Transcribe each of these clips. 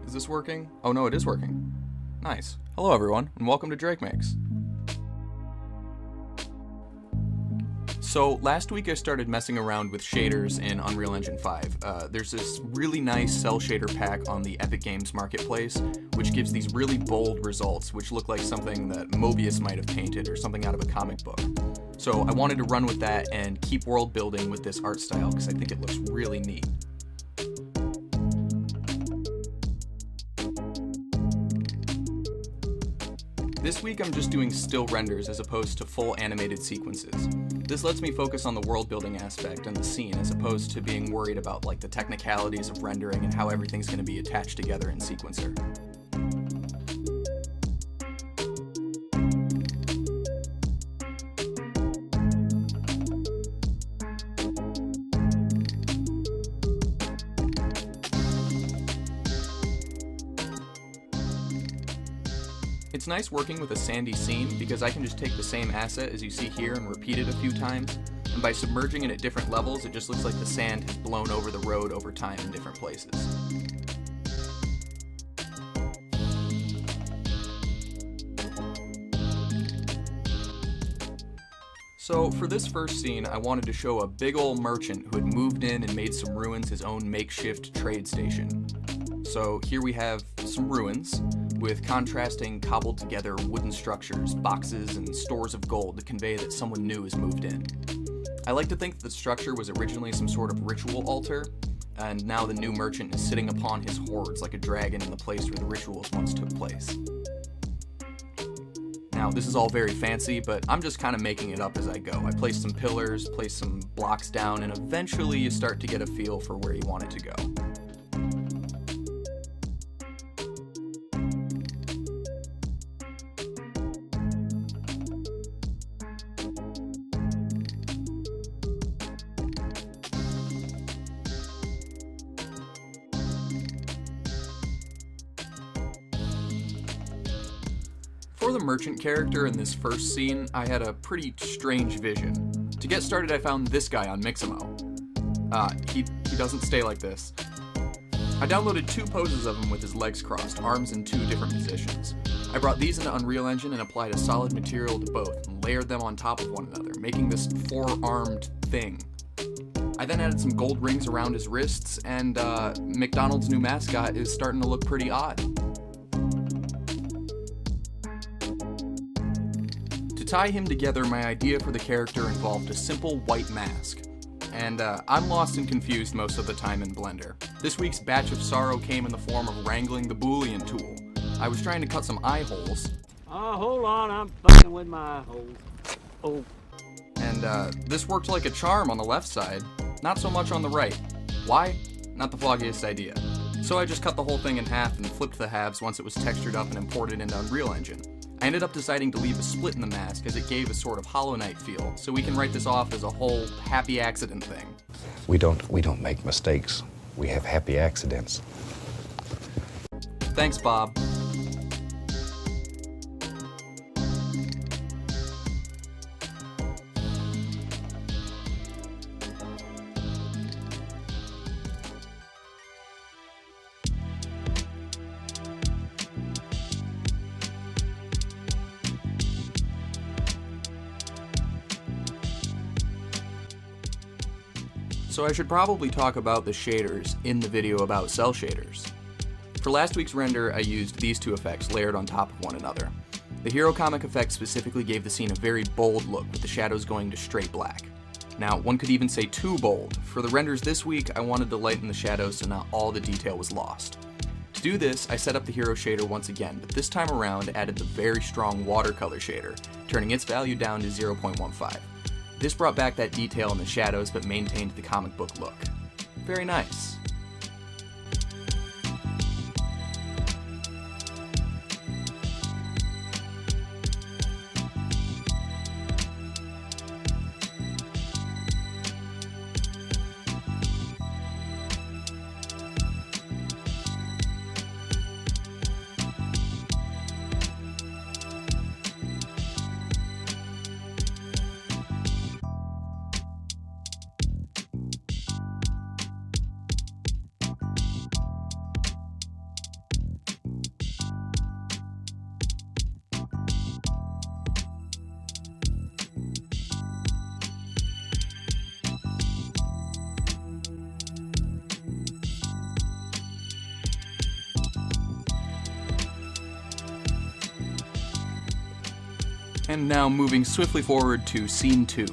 Is this working? Oh no, it is working. Nice. Hello everyone, and welcome to DrakeMakes. So last week I started messing around with shaders in Unreal Engine 5. There's this really nice cel shader pack on the Epic Games Marketplace, which gives these really bold results, which look like something that Mobius might have painted or something out of a comic book. So I wanted to run with that and keep world building with this art style because I think it looks really neat. This week I'm just doing still renders as opposed to full animated sequences. This lets me focus on the world building aspect and the scene as opposed to being worried about like the technicalities of rendering and how everything's going to be attached together in Sequencer. It's nice working with a sandy scene because I can just take the same asset as you see here and repeat it a few times, and by submerging it at different levels it just looks like the sand has blown over the road over time in different places. So for this first scene I wanted to show a big ol' merchant who had moved in and made some ruins his own makeshift trade station. So here we have some ruins with contrasting cobbled together wooden structures, boxes, and stores of gold to convey that someone new has moved in. I like to think that the structure was originally some sort of ritual altar, and now the new merchant is sitting upon his hoards like a dragon in the place where the rituals once took place. Now, this is all very fancy, but I'm just kind of making it up as I go. I place some pillars, place some blocks down, and eventually you start to get a feel for where you want it to go. For the merchant character in this first scene, I had a pretty strange vision. To get started, I found this guy on Mixamo. He doesn't stay like this. I downloaded two poses of him with his legs crossed, arms in two different positions. I brought these into Unreal Engine and applied a solid material to both, and layered them on top of one another, making this four-armed thing. I then added some gold rings around his wrists, and McDonald's new mascot is starting to look pretty odd. To tie him together, my idea for the character involved a simple white mask. And I'm lost and confused most of the time in Blender. This week's batch of sorrow came in the form of wrangling the Boolean tool. I was trying to cut some eye holes. Oh, hold on, I'm fucking with my eye holes. Oh. And this worked like a charm on the left side, not so much on the right. Why? Not the foggiest idea. So I just cut the whole thing in half and flipped the halves once it was textured up and imported into Unreal Engine. I ended up deciding to leave a split in the mask as it gave a sort of Hollow Knight feel, so we can write this off as a whole happy accident thing. We don't make mistakes. We have happy accidents. Thanks, Bob. So I should probably talk about the shaders in the video about cel shaders. For last week's render, I used these two effects layered on top of one another. The hero comic effect specifically gave the scene a very bold look with the shadows going to straight black. Now, one could even say too bold. For the renders this week, I wanted to lighten the shadows so not all the detail was lost. To do this, I set up the hero shader once again, but this time around added the very strong watercolor shader, turning its value down to 0.15. This brought back that detail in the shadows but maintained the comic book look. Very nice. And now moving swiftly forward to scene 2.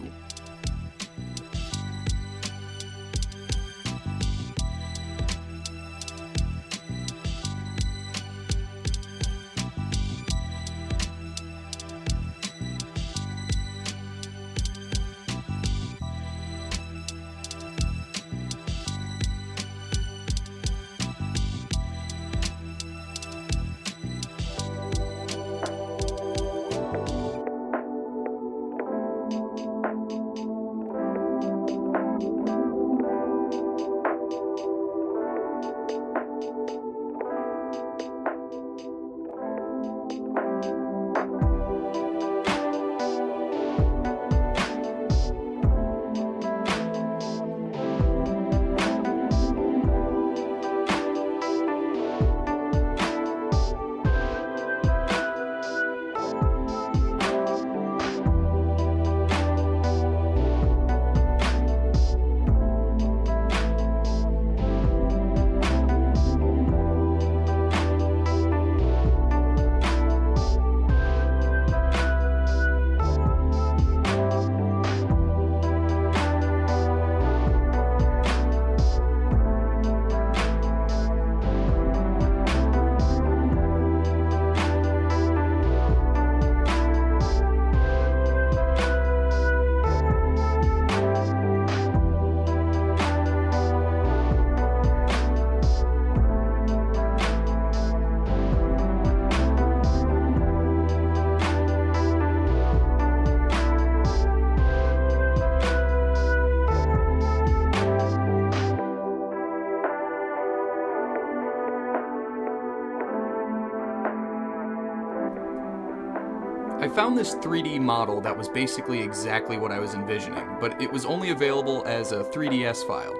I found this 3D model that was basically exactly what I was envisioning, but it was only available as a 3DS file.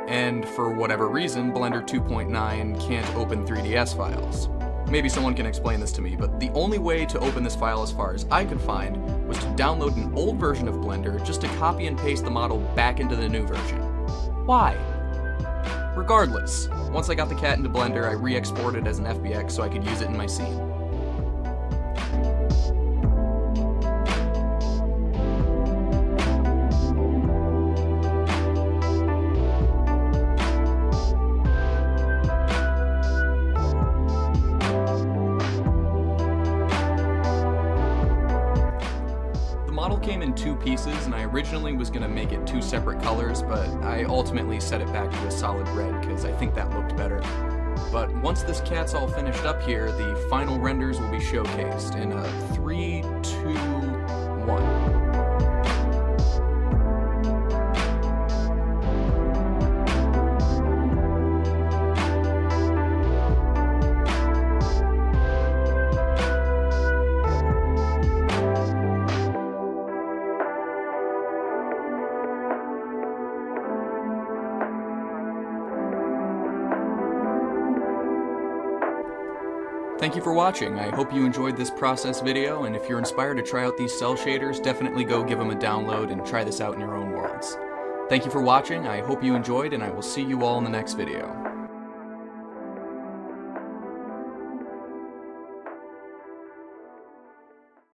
And for whatever reason, Blender 2.9 can't open 3DS files. Maybe someone can explain this to me, but the only way to open this file as far as I could find was to download an old version of Blender just to copy and paste the model back into the new version. Why? Regardless, once I got the cat into Blender, I re-exported as an FBX so I could use it in my scene. The model came in 2 pieces, and I originally was going to make it 2 separate colors, but I ultimately set it back to a solid red because I think that looked better. But once this cat's all finished up here, the final renders will be showcased in a 3, 2, 1. Thank you for watching. I hope you enjoyed this process video, and if you're inspired to try out these cel shaders, definitely go give them a download and try this out in your own worlds. Thank you for watching, I hope you enjoyed, and I will see you all in the next video.